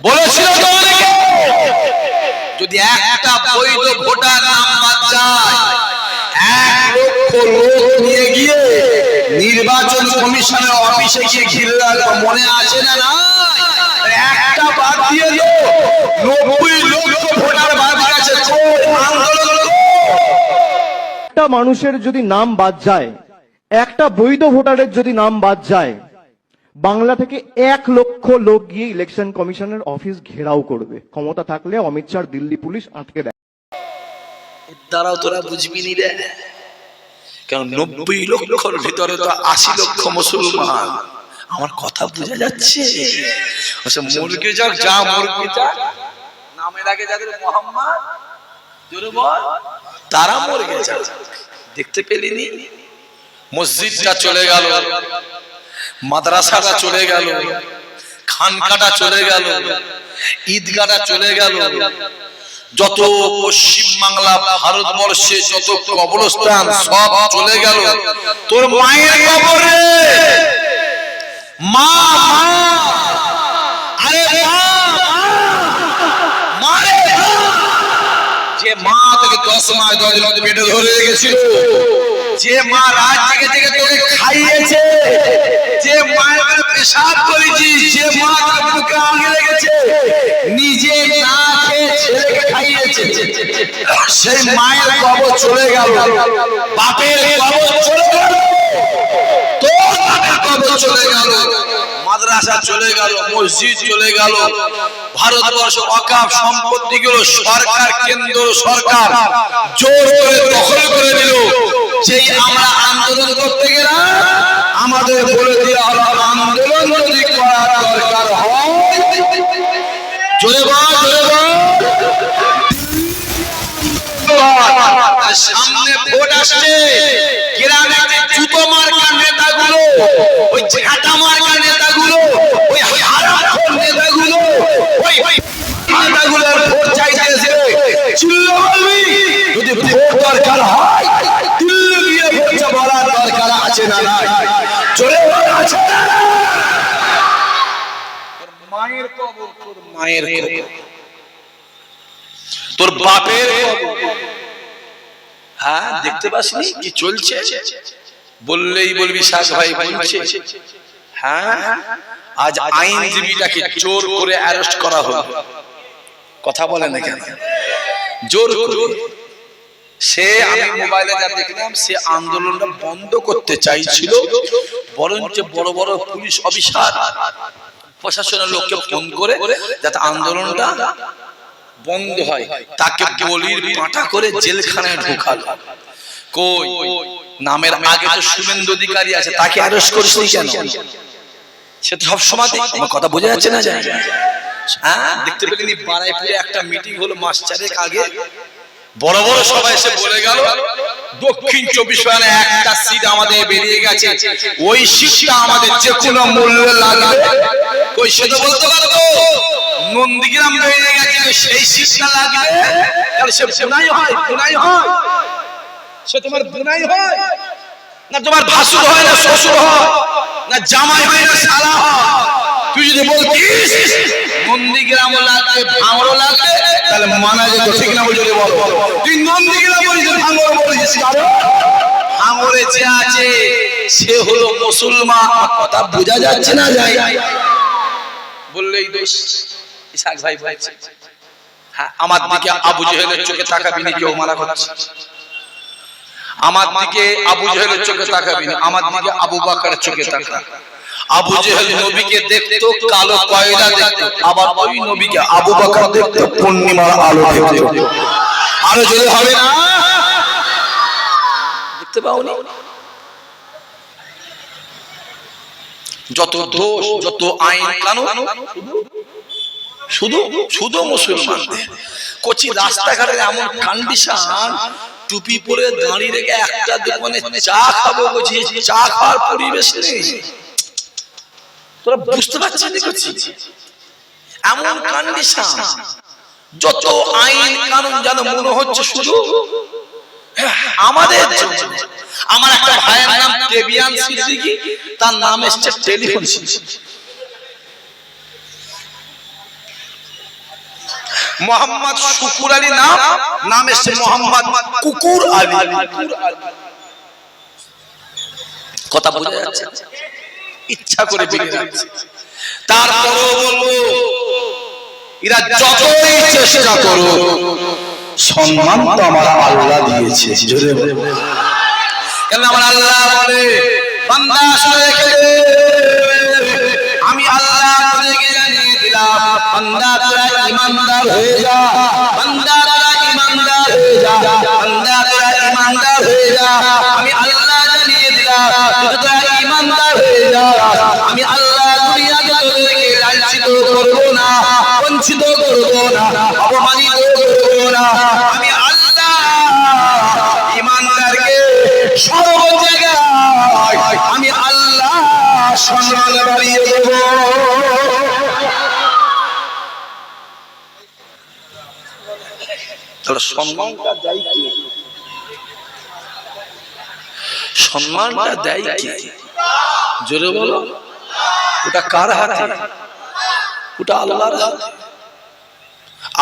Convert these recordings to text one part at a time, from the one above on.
বলেছিল তো অনেকে, যদি একটা বৈধ ভোটার নাম বাদ যায় 1 লক্ষ লোক নিয়ে গিয়ে নির্বাচন কমিশনের অফিসে গিয়ে ঘিরে রাখবো। মনে আছে না? না, একটা বাদ দিয়ে দিও, 90 লক্ষ ভোটার বাদ গেছে। আন্দোলন একটা মানুষের যদি নাম বাদ যায়, একটা বৈধ ভোটারের যদি নাম বাদ যায়, বাংলা থেকে 1 লক্ষ লোক গিয়ে ইলেকশন কমিশনের অফিস ঘেরাও করবে। ক্ষমতা থাকলে অমিত শাহ দিল্লি পুলিশ আটকে দেয়। দ্বারাও তোরা বুঝবি নি রে, কারণ 90 লক্ষর ভিতরে তো 80 লক্ষ মুসলমান। আমার কথা বোঝা যাচ্ছে? মুরগি যাক, যা মুরগি যাক, নামের আগে যাদের মোহাম্মদ জোরে বল, তারা মরে গেছে। দেখতে পেলিনি? মসজিদটা চলে গেল, মাদ্রাসাটা চলে গেল, খানকাটা চলে গেল, ঈদগাহটা চলে গেল, যত পশ্চিম বাংলা ভারতবর্ষে যত কবরস্থান সব চলে গেল। তোর মায়ের কবরে মা আরে মারে, যে মা তোকে 10 মাস 10 দিন পেটে ধরে রেখেছিল, যে মা রাত জেগে জেগে তোকে খাইয়েছে, যে মায়ের পেশাব করেছিস, যে মা তোকে বুকে আগলে রেখেছে, নিজে না খেয়ে ছেলেকে খাইয়েছে, সেই মায়ের কবর চলে গেল, বাপের কবর চলে গেল, তোর বাপের কবর চলে গেল, মাদ্রাসা চলে গেল, মসজিদ চলে গেল, ভারতবর্ষ ওয়াকফ সম্পত্তিগুলো সরকার, কেন্দ্র সরকার জোর করে দখল করে দিল। যেই আমরা আন্দোলন করতে গেলাম, আমাদের বলে দেওয়া হলো আন্দোলন যদি করার দরকার হয়, জোরে বল, জোরে বল, সামনে ভোট আসছে, গ্রামে জুতো মার্কা নেতাগুলো, ওই ঝাঁটা মার্কা নেতাগুলো, ওই হারামখোর নেতাগুলো, ওই নেতাগুলোর ভোট চাইতেছে। চিল্লা বলবি, যদি ভোট দরকার হয় দিল্লি গিয়ে ভোট বলার দরকার আছে না? নাই, চলে আছে। তোর মায়ের কবর, তোর মায়ের কবর, তোর বাপের কবর। হ্যাঁ, দেখতে পাসনি কি চলছে? বললেই বলবি শাক ভাই বলছে। হ্যাঁ, আজ আইনজীবীটাকে জোর করে অ্যারেস্ট করা হলো। কথা বলে না কেন? জোর করে। সে, আমি মোবাইলে যা দেখলাম, সে আন্দোলনটা বন্ধ করতে চাইছিল, বরঞ্চ বড় বড় পুলিশ অফিসার প্রশাসনের লোককে ফোন করে যাতে আন্দোলনটা বন্ধ হয়, তাকে বলির পাঁটা করে জেলখানায় ঢোকালো। কই, নামের আগে তো শুভেন্দু অধিকারী আছে, তাকে অ্যারেস্ট করিসনি কেন? সে তো সবসময়, কথা বোঝা যাচ্ছে না? হ্যাঁ, দেখতে পেলেনি বারাইপুরে একটা মিটিং হলো মাস 4 আগে, বড় বড় সবাই এসে বলে গেল দক্ষিণ 24 পরগনায় একটা সিট আমাদের বেরিয়ে গেছে, ওই সিটটা আমাদের যে কোনো মূল্যে লাগবে। কই, সে তো বলতে পারতো নন্দীগ্রাম বেরিয়ে গেছে, সেই সিটটা লাগবে, তাহলে সে বুনাই হয়, বুনাই হয়, সে তোমার বুনাই হয় না, তোমার ভাসুর হয় না, শ্বশুর হয় না, জামাই হয় না, শালা হয়। তুই যদি বলতিস নন্দীগ্রাম লাগবে, ভাঙড় লাগবে, তাহলে মানা যেত, ঠিক না? বুঝলি বল, তুই নন্দীগ্রাম বলিস, ভাঙড় বলিস, ভাঙড়ে যে আছে সে হলো মুসলমান। কথা বোঝা যাচ্ছে না? যাই বললেই দোষ। ইসাক ভাই বলছে, হ্যাঁ, আমার দিকে আবু জেহেলের চোখে তাকাবি না, কেউ মানা করছে। আমার দিকে আবু জেহেলের চোখে তাকাবি না, আমার দিকে আবু বকরের চোখে তাকা। আবু জেহেল নবীকে দেখতো কালো কয়লা দেখতো, আবার ওই নবীকে আবু বকর দেখতো পূর্ণিমার আলো দেখতো। আরো জোরে হবে না? দেখতে পাওনি? যত দোষ, যত আইন কানুন, শুধু শুধু মুসলমানদের। কোচি রাস্তাঘাটের এমন কন্ডিশন, টুপি পরে দাঁড়িয়ে রেখে একটা দোকানে চা খাবো, বলছি চা খাওয়ার পরিবেশ নেই। তোরা বুঝতে পারছিস? এমন কন্ডিশন, যত আইন কানুন যেন মনে হচ্ছে শুধু আমাদের জন্য। আমার একটা ভাইয়ের নাম দেবিয়ান সিদ্দিকী, তার নাম এসছে টেলিফোন সিদ্দিকী। মোহাম্মদ শুকুর আলী নাম এসছে মোহাম্মদ কুকুর আলী। কথা বোঝা যাচ্ছে? ইচ্ছা করে বিগড়ে যাচ্ছে। তারপরেও বলবো এরা যতই চেষ্টা করো, সম্মান তো আমার আল্লাহ দিয়েছে। জোরে বলে, কেন আমার আল্লাহ বলে বান্দা শুনে রেখে দে, আমি আল্লাহ তোকে জানিয়ে দিলাম, বান্দা তোরা ঈমানদার হয়ে যা, বান্দা তোরা ঈমানদার হয়ে যা, বান্দা তোরা ঈমানদার হয়ে যা। আমি আল্লাহ জানিয়ে দিলাম তোরা ঈমানদার হয়ে যা। আমি আল্লাহ দুনিয়াতে তোদেরকে লাঞ্ছিত করব না, বঞ্চিত করব না, অপমানিত করব না। আমি আল্লাহ ঈমানদারকে সর্ব জায়গায় আমি আল্লাহ সম্মান বাড়িয়ে দেব। সম্মানটা দেয় কে? সম্মানটা দেয় কে? জোরে বলো। ওটা কার হাতে? ওটা আল্লাহর হাতে।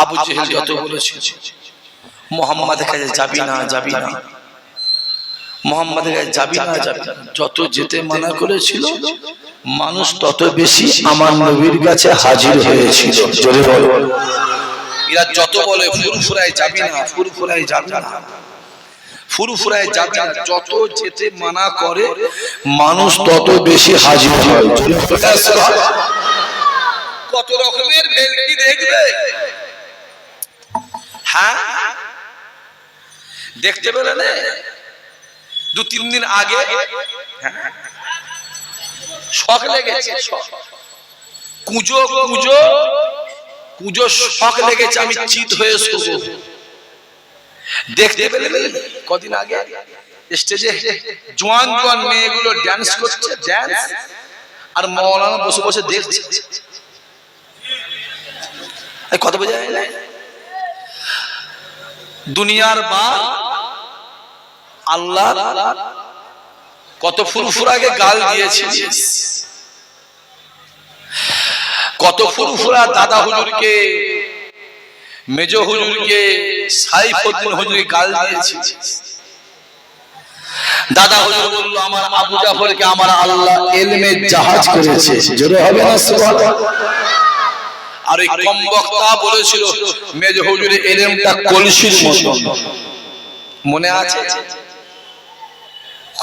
আবু জেহেল যত বলেছে মুহাম্মাদের কাছে যাবি না, যাবি না, মুহাম্মাদের কাছে যাবি না, যাবি না, যত যেতে মানা করেছিল মানুষ তত বেশি আমার নবীর কাছে হাজির হয়েছিল। জোরে বলো। এরা যত বলে ফুরফুরায় যাবি না, ফুরফুরায় যাবি না, ফুরফুরায় যাবি না, যত যেতে মানা করে মানুষ তত বেশি হাজির হয়। কত রকমের ভেলকি দেখবে। হ্যাঁ, দেখতে পেলেন 2-3 দিন আগে শখ লেগেছে, কুজো কুজো কুজো শখ লেগেছে, আমি চিত হয়ে শোবো। দেখতে পেলেন কদিন আগে স্টেজে জোয়ান জোয়ান মেয়েগুলো ড্যান্স করছে, ড্যান্স, আর মৌলানা বসে বসে দেখছে। কত বোঝা যায় না? দুনিয়ার বা আল্লাহ কত ফুরফুরাকে গাল দিয়েছে, কত ফুরফুরা দাদা হুজুরকে, মেজ হুজুরকে, সাইফুদ্দিন হুজুরকে গাল দিয়েছে। দাদা হুজুর বলল আমার আবু জাফরকে আমার আল্লাহ ইলমে জাহাজ করেছে। জোরে হবে না সুবহানাল্লাহ। আর ওই কম বক্তা বলেছিল মেজ হুজুরের ইলমটা কলসির মতো। মনে আছে?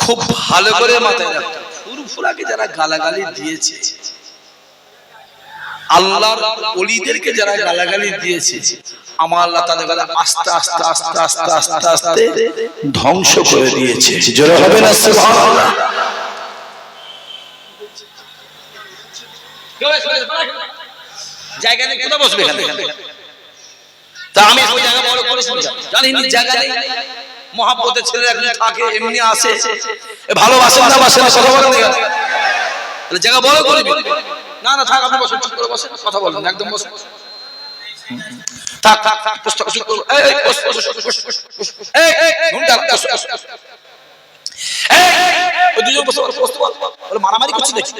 খুব ভালো করে মাথায় রাখতে, ফুরফুরাকে যারা গালাগালি দিয়েছে, আল্লাহর ওলিদেরকে যারা গালাগালি দিয়েছে, আমার আল্লাহ তাদের আস্তে আস্তে আস্তে আস্তে আস্তে আস্তে ধ্বংস করে দিয়েছে। জোরে হবে না সুবহানাল্লাহ। জায়গা নেই, কোথায় বসবে এখানে? তা আমি ওই জায়গা বড় করেছি, জানি না জায়গা নেই। মহাব্বতের ছেলেরা এখন থাকে, এমনি আসে, ভালোবাসেন না বাসেন না, কথা বলেন না, তাহলে জায়গা বড় করবি না। না থাক, আপনি বসুন, চুপ করে বসেন, কথা বলেন না, একদম বসুন। থাক থাক থাক, বস চুপ করো। এই বস বস বস বস, এই ঘুমটা বস বস, এই ওই দুজন বসে বসতে বল, মারামারি করছিস নাকি?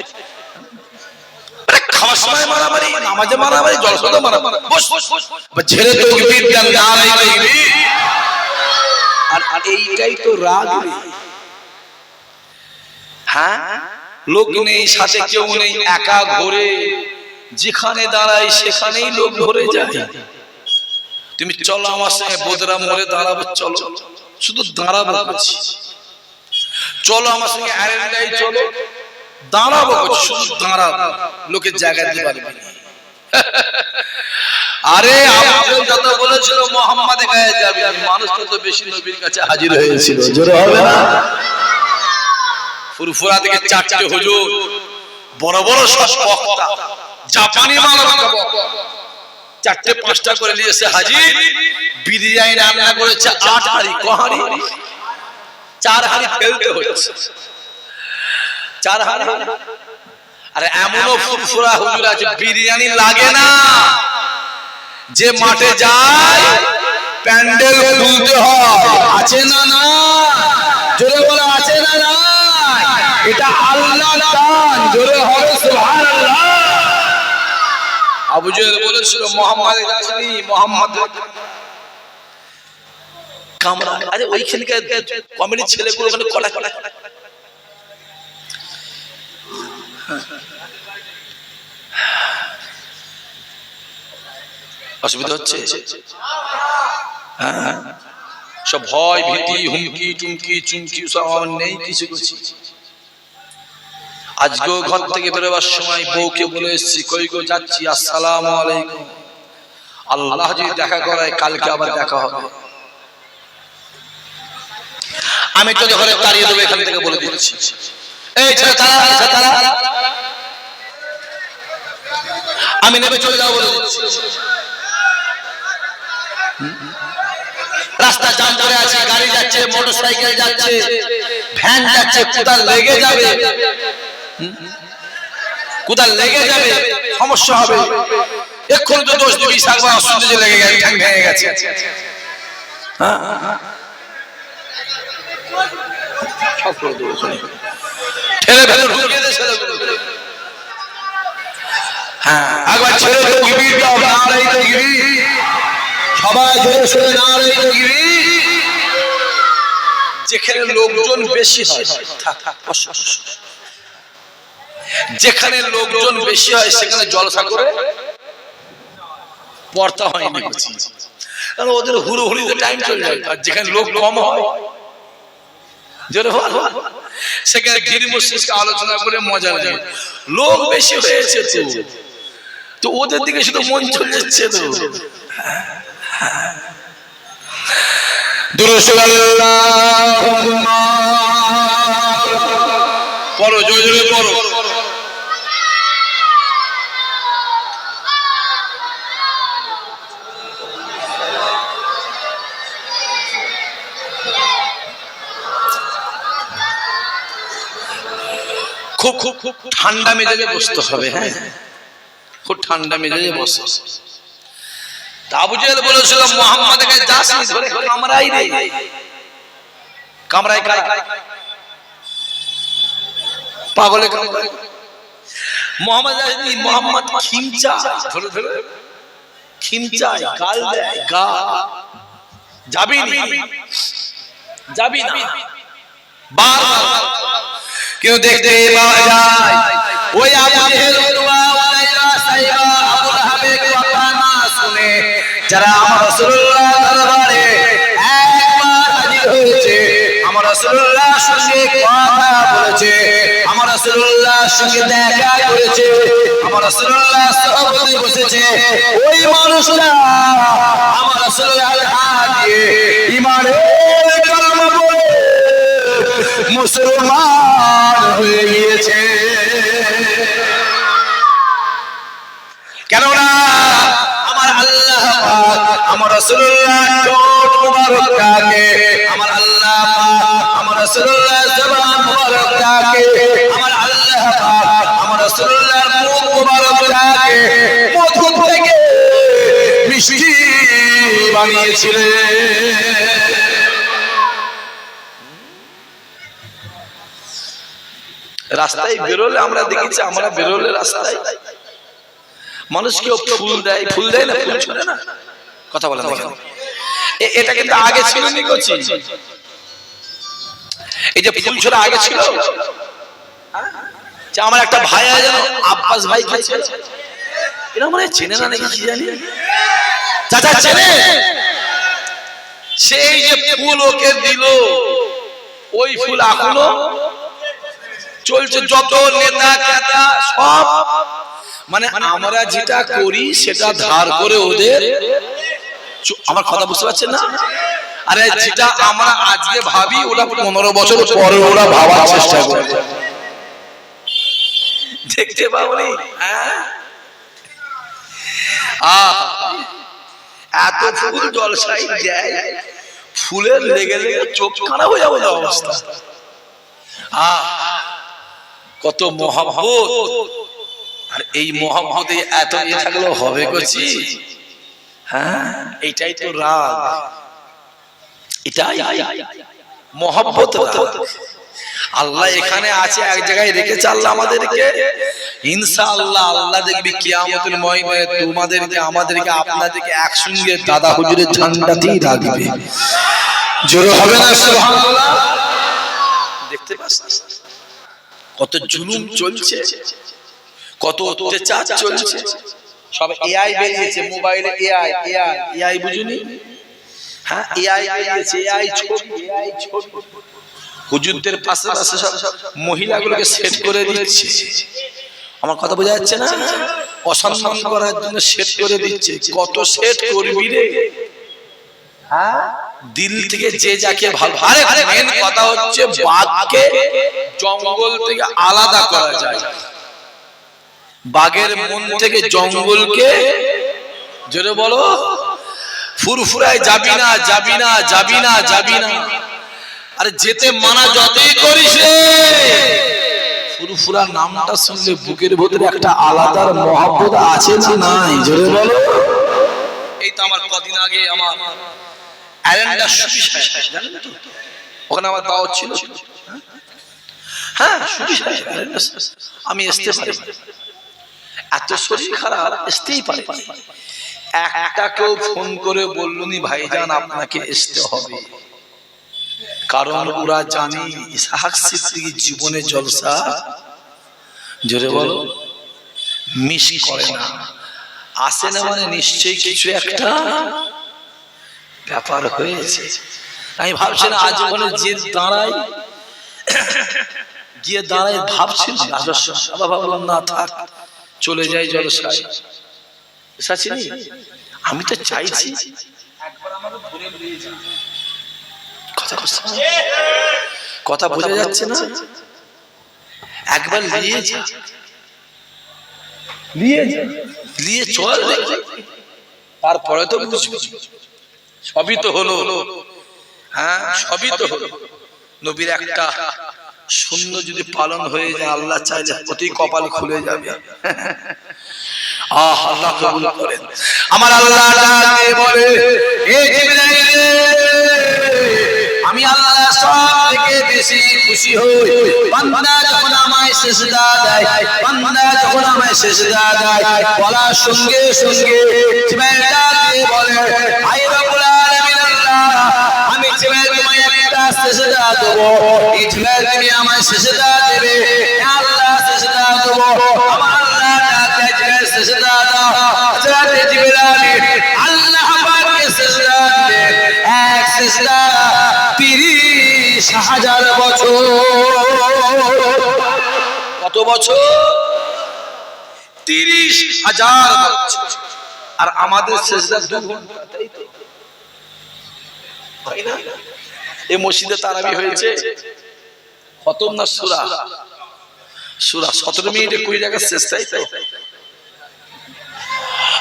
খাওয়ার সময় মারামারি, নামাজে মারামারি, জলসাতে মারামারি, বস বস বস, ছেড়ে তাকবীর দেন, নারায়ে তাকবীর। আর এইটাই তো রাগ। হ্যাঁ, লোক নেই, সাথে কেউ নেই, একা ঘোরে, যেখানে দাঁড়াই সেখানেই লোক ধরে যায়। তুমি চলো আমার সঙ্গে বোদরা মোড়ে দাঁড়াবো, চলো, শুধু দাঁড়াবো বলছি, চলো আমার সঙ্গে আরেন্দাই চলো, দাঁড়াবো বলছি, শুধু দাঁড়াবো, লোকের জায়গা দিতে পারবে না। আরে আবু যত বলেছিল মুহাম্মাদের কাছে যাবে, মানুষ তত বেশি নবীর কাছে হাজির হয়েছিল। জোরে হবে না? ফুরফুরা থেকে 4টে হুজুর, বড় বড় সব বক্তা, জাপানি মালবিকা বক্তা, 4টে 5টা করে নিয়ে এসে হাজির। বিরিয়ানি রান্না করেছে 8 হাঁড়ি, কহাড়ি 4 হাঁড়ি ফেলতে হচ্ছে, 4 হাঁড়ি। আরে এমনও ফুরফুরা হুজুর আছে বিরিয়ানি লাগে না, যে মাঠে যায় প্যান্ডেল খুলতে হয়। আছে না? না, জোরে বলে আছে না? না, এটা আল্লাহর দান। জোরে হবে সুবহানাল্লাহ। আবু জেহেল বলেছিল মোহাম্মদ আসেনি, মোহাম্মদ কামরা। আরে ওইখানকার কমিটির ছেলেগুলো ওখানে কলা কলা অসুবিধা হচ্ছে। হ্যাঁ, সব ভয় ভীতি হুমকি টুমকি চুমকি সব আমার নেই কিছু কিছু। আজকেও ঘর থেকে বেরোবার সময় বউকে বলে এসেছি, কই গো যাচ্ছি, আসসালামু আলাইকুম, আল্লাহ যদি দেখা করায় কালকে আবার দেখা হবে। আমি তো ঘরে তাড়িয়ে দেবো এখান থেকে বলে দিচ্ছি। এই ছেলে তারা আমি নেমে চলে যাবো বলে দিচ্ছি। রাস্তা জাম করে আছে, গাড়ি যাচ্ছে, মোটরসাইকেল যাচ্ছে, ভ্যান যাচ্ছে, কোথায় লেগে যাবে, কোথায় লেগে যাবে, সমস্যা হবে। এক্ষুনি তো দোষ দিবি সাকবা অসুবিধা লেগে গেছে, ঠ্যাং ভেঙে গেছে। হ্যাঁ সব করে দেবো, ঠেলে ফেলে ঢুকিয়ে দে ছেলেগুলো। হ্যাঁ একবার ছেলে ঢুকবি, নাড়াই ঢুকবি, সবাই জোরে সোরে নাড়াই ঢুকবি। যেখানে লোকজন বেশি হয়, যেখানে লোকজন বেশি হয় সেখানে জলসা করে পড়তা হয়নি, কারণ ওদের হুড়ো হুড়িতে টাইম চলে যায়। আর যেখানে লোক কম হয় সেখানে গিরি মস্তিষ্কে আলোচনা করে মজা লাগে। লোক বেশি হয়েছে তো ওদের দিকে শুধু মন চলে যাচ্ছে। তো পড়ো জোরে জোরে পড়ো। খুব খুব খুব ঠান্ডা মেজাজে বসতে হবে। হ্যাঁ খুব ঠান্ডা মেজাজে বসে। আবু জেহেল বলেছিল মুহাম্মদ কে যাসি ধরে কামরাই রে, কামরাই কাই পাগলে কামরাই। মুহাম্মদ আসেনি, মুহাম্মদ খিমচা ধরে ধরে খিমচায় গাল দেয়, গা যাবি না যাবি না বারবার কেউ দেখতে পাওয়া যায়। ওই আবু জেহেল যারা আমার রাসূলুল্লাহ দরবারে একবার হাজির হয়েছে, আমার রাসূলুল্লাহর সঙ্গে কথা বলেছে, আমার রাসূলুল্লাহর সঙ্গে দেখা করেছে, আমার রাসূলুল্লাহর সহবতে বসেছে, ওই মানুষরা আমার রাসূলুল্লাহর হাত দিয়ে ঈমানের কালেমা পড়ে মুসলমান হয়ে গিয়েছে। কেননা আমার আল্লাহ পাক আমার রাসূলুল্লাহ ঠোঁট মুবারককে, আমার আল্লাহ পাক আমার রাসূলুল্লাহ জবান মুবারককে, আমার আল্লাহ পাক আমার রাসূলুল্লাহর মুখ মুবারককে মধু থেকে মিষ্টি বানিয়েছিলেন। রাস্তায় বেরোলে আমরা দেখেছি, আমরা বেরোলে রাস্তায় মানুষ কেউ ফুল দেয়, ফুল দেয় না, ফুল ছড়ে না, কথা বলে না। এটা কিন্তু আগে ছিল নি করছি, এই যে ফুল ছড়া আগে ছিল। আমার একটা ভাই আছে আব্বাস ভাই, এরা মানে চেনে না নাকি কি জানি, চাচা চেনে? সেই যে ফুল ওকে দিল, ওই ফুল এখনো চলছে। যত নেতা কেতা সব মানে আমরা যেটা করি সেটা ধার করে ওদের, আমার কথা বুঝতে পারছেন না? আরে যেটা আমরা আজকে ভাবি ওটা 15 বছর পরে ওরা ভাবার চেষ্টা করে। দেখতে পাবনি এত ফুল জলসাই দেয়, ফুলের লেগে লেগে চোখ খারাপ হয়ে যাবে অবস্থা। কত মহব্বত, আর এই মহব্বতে এত ইয়ে থাকলেও হবে করছি। হ্যাঁ এইটাই তো রাগ, এটাই মহব্বত। আল্লাহ এখানে আছে, এক জায়গায় রেখেছে আল্লাহ আমাদেরকে। ইনশাআল্লাহ আল্লাহ দেখবি কিয়ামতের ময়দানে তোমাদেরকে, আমাদেরকে, আপনাদেরকে একসঙ্গে দাদা হুজুরের ঝান্ডাতেই রাখবে। জোরে হবে না সুবহানাল্লাহ? দেখতে পাচ্ছেন কত জুলুম চলছে, কত অত্যাচার চলছে। সব এআই বেরিয়েছে, মোবাইলে এআই এআই এআই বুঝুনি? হ্যাঁ এআই বেরিয়েছে, এআই ছবি, এআই ছবি। হুজুরদের পাশে পাশে সব মহিলাগুলোকে সেট করে দিচ্ছে। আমার কথা বোঝা যাচ্ছে না? অসম্মান করার জন্য সেট করে দিচ্ছে। কত সেট করবি রে? হ্যাঁ দিল থেকে যে যাকে ভালো। আরে মেন কথা হচ্ছে বাঘকে জঙ্গল থেকে আলাদা করা যায়। বাঘের মন থেকে জঙ্গলকে, জোরে বলো, ফুরফুরায় যাবি না, যাবি না, যাবি না, যাবি না। আরে যেতে মানা যতই করিস রে, ফুরফুরা নামটা শুনলে বুকের ভেতরে একটা আলাদা মহব্বত আছে না নাই? জোরে বলো। এই তো আমার কদিন আগে আমার আইল্যান্ডার সুবি সাহেব, জানেন তো? ওখানে আমার দাওয়াত ছিল। হ্যাঁ সুবি সাহেব, আমি আসতে পারি, এত শরীর খারাপ, আসতেই পারি। একটা কেউ ফোন করে বললনি ভাইজান আপনাকে আসতে হবে, কারণ ওরা জানে ইসহাক সিদ্দিকী জীবনে জলসা, জোরে বলো, মিস করে না। আসে না মানে নিশ্চয়ই কিছু একটা ব্যাপার হয়েছে। আমি ভাবছি না আজ ওখানে যে দাঁড়াই, গিয়ে দাঁড়াই ভাবছি আবার ভাবলাম না থাক, চলে যাই জলসায়। আমি তো চাইছি একবার আমাকে ধরে নিয়ে যান। কথা বোঝা যাচ্ছে না? একবার নিয়ে যা, নিয়ে চল, তারপরে তো বুঝবি। সবই তো হলো, হ্যাঁ সবই তো হলো। নবীর একটা শূন্য যদি পালন হয়ে যায়, আল্লাহ চাইলে প্রতি কপাল খুলে যাবে। আল্লাহ কবুল করেন। আমার আল্লাহ ডাকে বলে, এ জিবরাইল, আমি আল্লাহ সবথেকে বেশি খুশি হই বান্দা যখন আমায় সিজদা দেয়। বান্দা যখন আমায় সিজদা দেয়, বলার সঙ্গে সঙ্গে জিবরাইল ডাকে বলে, আয় রব্বুল আলামিন আল্লাহ, আমি জিবরাইল তোমায় একটা সিজদা দেব। এই জিবরাইল তুমি আমায় সিজদা দেবে, আল্লাহ সিজদা দেব। আমার আল্লাহ ডাকে জিবরাইল সিজদা দাও। হযরত জিবরাইল আল্লাহ পাকের সিজদা দিলেন। এক সিজদা 30,000 বছর। কত বছর? 30,000 বছর। আর আমাদের সিজদা 2 ঘন্টা, তাই তো? তাই না? এই মসজিদে তারাবি হয়েছে, খতম না সূরা? সূরা 17 মিনিটে 20 টাকা শেষ, তাই তো?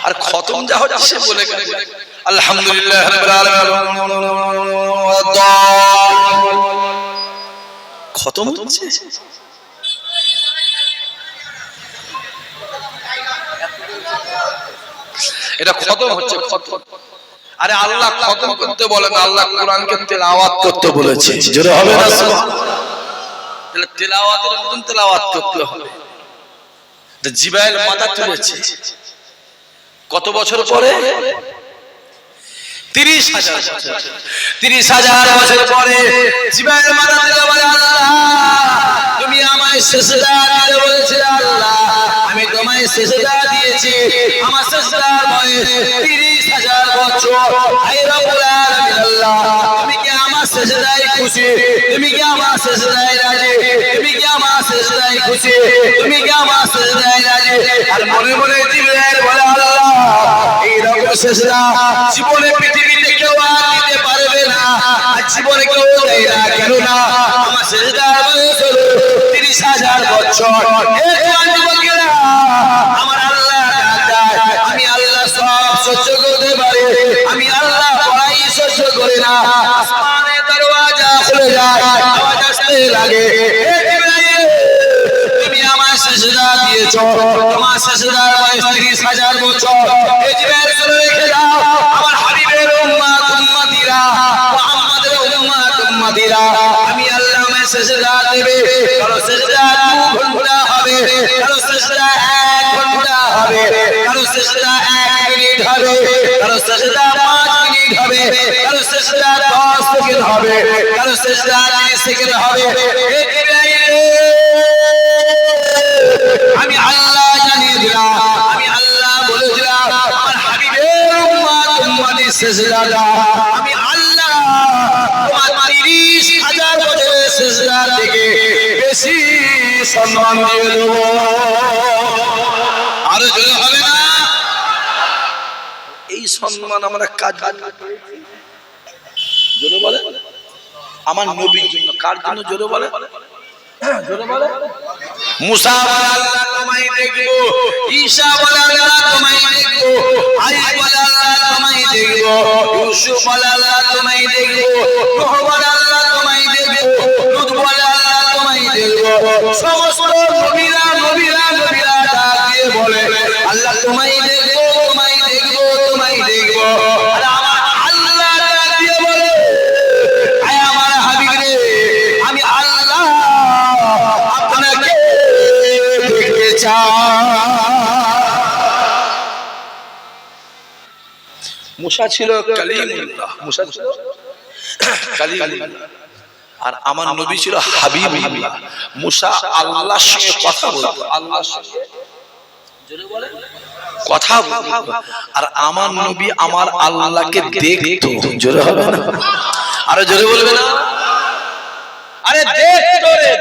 আর খতম যা হচ্ছে বলে আলহামদুলিল্লাহ রাব্বিল আলামিন, খতম হচ্ছে। এটা খতম হচ্ছে, খতম। আরে আল্লাহ খতম করতে বলেন, আল্লাহ কোরআনকে তেলাওয়াত করতে বলেছে। জোরে হবে না সুবহানাল্লাহ? তাহলে তেলাওয়াতের মতন তেলাওয়াত করতে হবে। তো জিবরাইল মাথা তুলেছে কত বছর পরে? 30,000 বছর। 30,000 বছর পরে জিবরাইল মাথা তুলে বলে, আল্লাহ তুমি আমায় সিজদা দিতে বলেছিলে, আল্লাহ আমি তোমায় সিজদা দিয়েছি। আমার সিজদার বয়স 30,000 বছর। হে রব্বুল আলামিন আল্লাহ, তুমি কি আমার সিজদায় খুশি? তুমি কি আমার সিজদায় রাজি? তুমি কি আমার সিজদায় খুশি? তুমি কি আমার সিজদায় রাজি? আর মনে মনে জিবরাইল বলে, আল্লাহ এই রকম সিজদা জীবনে পৃথিবীতে কেউ আর দিতে পারবে না, আর জীবনে কেউ দেয় না। কেন না? আমার সিজদার বয়স হলো 30,000 বছর। আমার আল্লাহ আমি আল্লাহ সব সহ্য করতে পারি, আমি আল্লাহ বড়াই সহ্য করি না। আসমানের দরওয়াজা খুলে যায়, আওয়াজ আসতে লাগে, তুমি আমার সিজদা দিয়েছো, তোমার সিজদার বয়স 30,000 বছর। এই জিবরাইল শুনে রেখে দাও, আমার হাবিবের উম্মত উম্মতিরা, মুহাম্মাদের উম্মত উম্মতিরা, আমি আল্লাহ সিজদা কারো সেজদা 5 মিনিট হবে, কারো সেজদা 10 সেকেন্ড হবে, কারো সেজদা 30 সেকেন্ড হবে। আমি আল্লাহ জানিয়ে দিলাম, আমি আল্লাহ বলে দিলাম, আমার হাবিবের উম্মতের সেজদাটা আমি আল্লাহ তোমার 30,000 বছরের সেজদা থেকে বেশি সম্মান দিয়ে দেব। আরো জোরে হবে না? এই সম্মান আমরা কাজ জোরে বলে আমার নবীর জন্য। কার জন্য জোরে বলে? জোরে বলে মুসা বলে আল্লাহ তোমায় দেখবো, ঈসা বলে আল্লাহ তোমায় দেখবো, আইয়ুব বলে আল্লাহ তোমায় দেখবো, ইউসুফ বলে আল্লাহ তোমায় দেখবো, নূহ বলে আল্লাহ তোমায় দেখবো, লূত বলে আল্লাহ তোমায় দেখবো। সমস্ত নবীরা ডাক দিয়ে বলে আল্লাহ তোমায় দেখবো, তোমায় দেখবো, তোমায় দেখবো। আর আমার আল্লাহ ডাক দিয়ে বলে আয় আমার হাবিব রে, আমি আল্লাহ আপনাকে দেখতে চাই। মুসা ছিল কালিমুল্লাহ, মুসা ছিল কালিমুল্লাহ, আর আমার নবী ছিল হাবিবুল্লাহ। মুসা আল্লাহর সঙ্গে কথা বলতো, আল্লাহর সঙ্গে জোরে বলে কথা বলতো, আর আমার নবী আমার আল্লাহকে দেখতো। জোরে হবে না? আরে জোরে বলবে না? আরে দেখতো রে।